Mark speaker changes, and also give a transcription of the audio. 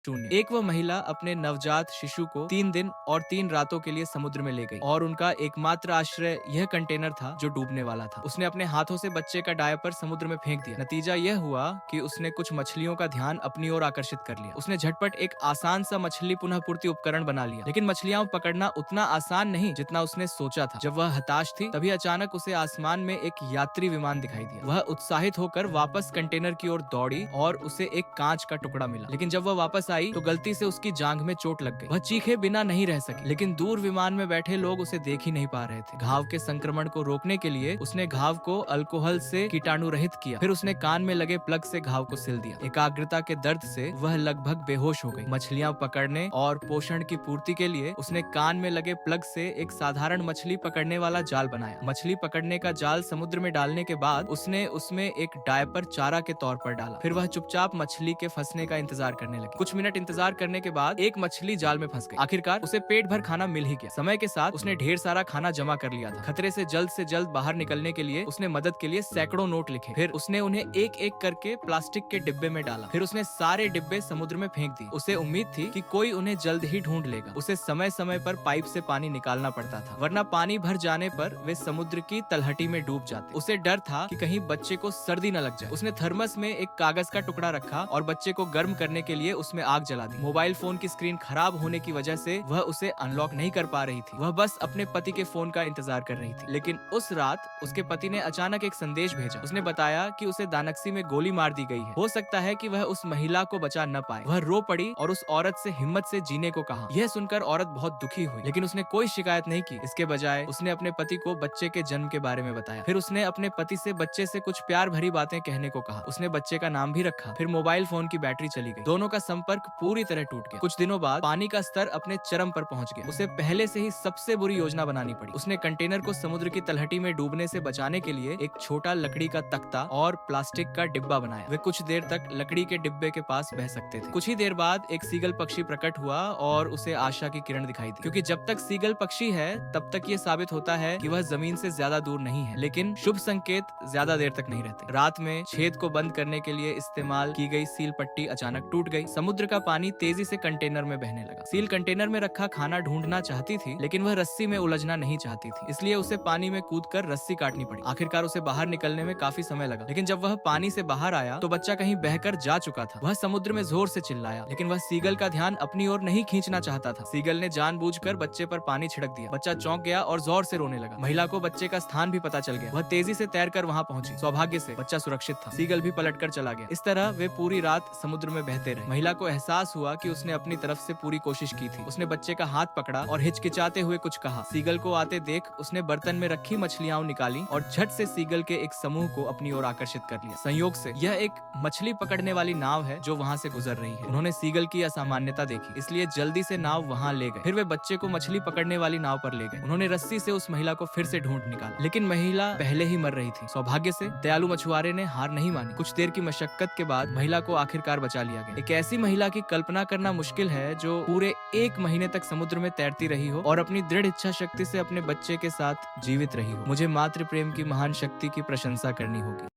Speaker 1: शून्य। एक वह महिला अपने नवजात शिशु को 3 दिन और 3 रातों के लिए समुद्र में ले गई और उनका एकमात्र आश्रय यह कंटेनर था जो डूबने वाला था। उसने अपने हाथों से बच्चे का डायपर समुद्र में फेंक दिया। नतीजा यह हुआ कि उसने कुछ मछलियों का ध्यान अपनी ओर आकर्षित कर लिया। उसने झटपट एक आसान सा मछली पुनः पूर्ति उपकरण बना लिया, लेकिन मछलियां पकड़ना उतना आसान नहीं जितना उसने सोचा था। जब वह हताश थी, तभी अचानक उसे आसमान में एक यात्री विमान दिखाई दिया। वह उत्साहित होकर वापस कंटेनर की ओर दौड़ी और उसे एक कांच का टुकड़ा मिला, लेकिन जब वह वापस आई तो गलती से उसकी जांघ में चोट लग गई। वह चीखे बिना नहीं रह सकी, लेकिन दूर विमान में बैठे लोग उसे देख ही नहीं पा रहे थे। घाव के संक्रमण को रोकने के लिए उसने घाव को अल्कोहल से कीटाणु रहित किया। फिर उसने कान में लगे प्लग से घाव को सिल दिया। एकाग्रता के दर्द से वह लगभग बेहोश हो गई। मछलियां पकड़ने और पोषण की पूर्ति के लिए उसने कान में लगे प्लग से एक साधारण मछली पकड़ने वाला जाल बनाया। मछली पकड़ने का जाल समुद्र में डालने के बाद उसने उसमें एक डायपर चारा के तौर पर डाला। फिर वह चुपचाप मछली के फंसने का इंतजार करने लगी। कुछ मिनट इंतजार करने के बाद एक मछली जाल में फंस गई। आखिरकार उसे पेट भर खाना मिल ही गया। समय के साथ उसने ढेर सारा खाना जमा कर लिया था। खतरे से जल्द बाहर निकलने के लिए उसने मदद के लिए सैकड़ों नोट लिखे। फिर उसने उन्हें एक एक करके प्लास्टिक के डिब्बे में डाला। फिर उसने सारे डिब्बे समुद्र में फेंक दिए। उसे उम्मीद थी कि कोई उन्हें जल्द ही ढूंढ लेगा। उसे समय समय पर पाइप से पानी निकालना पड़ता था, वरना पानी भर जाने पर वे समुद्र की तलहटी में डूब जाते। उसे डर था कि कहीं बच्चे को सर्दी न लग जाए। उसने थर्मस में एक कागज का टुकड़ा रखा और बच्चे को गर्म करने के लिए उसमें आग जला दी। मोबाइल फोन की स्क्रीन खराब होने की वजह से वह उसे अनलॉक नहीं कर पा रही थी। वह बस अपने पति के फोन का इंतजार कर रही थी। लेकिन उस रात उसके पति ने अचानक एक संदेश भेजा। उसने बताया कि उसे दानक्सी में गोली मार दी गई है। हो सकता है कि वह उस महिला को बचा न पाए। वह रो पड़ी और उस औरत से हिम्मत से जीने को कहा। यह सुनकर औरत बहुत दुखी हुई, लेकिन उसने कोई शिकायत नहीं की। इसके बजाय उसने अपने पति को बच्चे के जन्म के बारे में बताया। फिर उसने अपने पति से बच्चे से कुछ प्यार भरी बातें कहने को कहा। उसने बच्चे का नाम भी रखा। फिर मोबाइल फोन की बैटरी चली गई। दोनों का संपर्क पूरी तरह टूट गया। कुछ दिनों बाद पानी का स्तर अपने चरम पर पहुंच गया। उसे पहले से ही सबसे बुरी योजना बनानी पड़ी। उसने कंटेनर को समुद्र की तलहटी में डूबने से बचाने के लिए एक छोटा लकड़ी का तख्ता और प्लास्टिक का डिब्बा बनाया। वे कुछ देर तक लकड़ी के डिब्बे के पास बह सकते थे। कुछ ही देर बाद एक सीगल पक्षी प्रकट हुआ और उसे आशा की किरण दिखाई दी, क्योंकि जब तक सीगल पक्षी है तब तक ये साबित होता है कि वह जमीन से ज्यादा दूर नहीं है। लेकिन शुभ संकेत ज्यादा देर तक नहीं रहते। रात में छेद को बंद करने के लिए इस्तेमाल की गई सील पट्टी अचानक टूट गई। समुद्र का पानी तेजी से कंटेनर में बहने लगा। सील कंटेनर में रखा खाना ढूंढना चाहती थी, लेकिन वह रस्सी में उलझना नहीं चाहती थी, इसलिए उसे पानी में कूदकर रस्सी काटनी पड़ी। आखिरकार उसे बाहर निकलने में काफी समय लगा, लेकिन जब वह पानी से बाहर आया तो बच्चा कहीं बहकर जा चुका था। वह समुद्र में जोर से चिल्लाया, लेकिन वह सीगल का ध्यान अपनी ओर नहीं खींचना चाहता था। सीगल ने जानबूझकर बच्चे पर पानी छिड़क दिया। बच्चा चौंक गया और जोर से रोने लगा। महिला को बच्चे का स्थान भी पता चल गया। वह तेजी से तैरकर वहां पहुंची। सौभाग्य से बच्चा सुरक्षित था। सीगल भी पलटकर चला गया। इस तरह वे पूरी रात समुद्र में बहते रहे। महिला को एहसास हुआ कि उसने अपनी तरफ से पूरी कोशिश की थी। उसने बच्चे का हाथ पकड़ा और हिचकिचाते हुए कुछ कहा। सीगल को आते देख उसने बर्तन में रखी मछलियां निकाली और झट से सीगल के एक समूह को अपनी ओर आकर्षित कर लिया। संयोग से यह एक मछली पकड़ने वाली नाव है जो वहां से गुजर रही है। उन्होंने सीगल की असामान्यता देखी, इसलिए जल्दी से नाव वहां ले गए। फिर वे बच्चे को मछली पकड़ने वाली नाव पर ले गए। उन्होंने रस्सी से उस महिला को फिर से ढूंढ निकाला, लेकिन महिला पहले ही मर रही थी। सौभाग्य से दयालु मछुआरे ने हार नहीं मानी। कुछ देर की मशक्कत के बाद महिला को आखिरकार बचा लिया गया। एक ऐसी महिला की कल्पना करना मुश्किल है जो पूरे 1 महीने तक समुद्र में तैरती रही हो और अपनी दृढ़ इच्छा शक्ति से अपने बच्चे के साथ जीवित रही हो। मुझे मातृ प्रेम की महान शक्ति की प्रशंसा करनी होगी।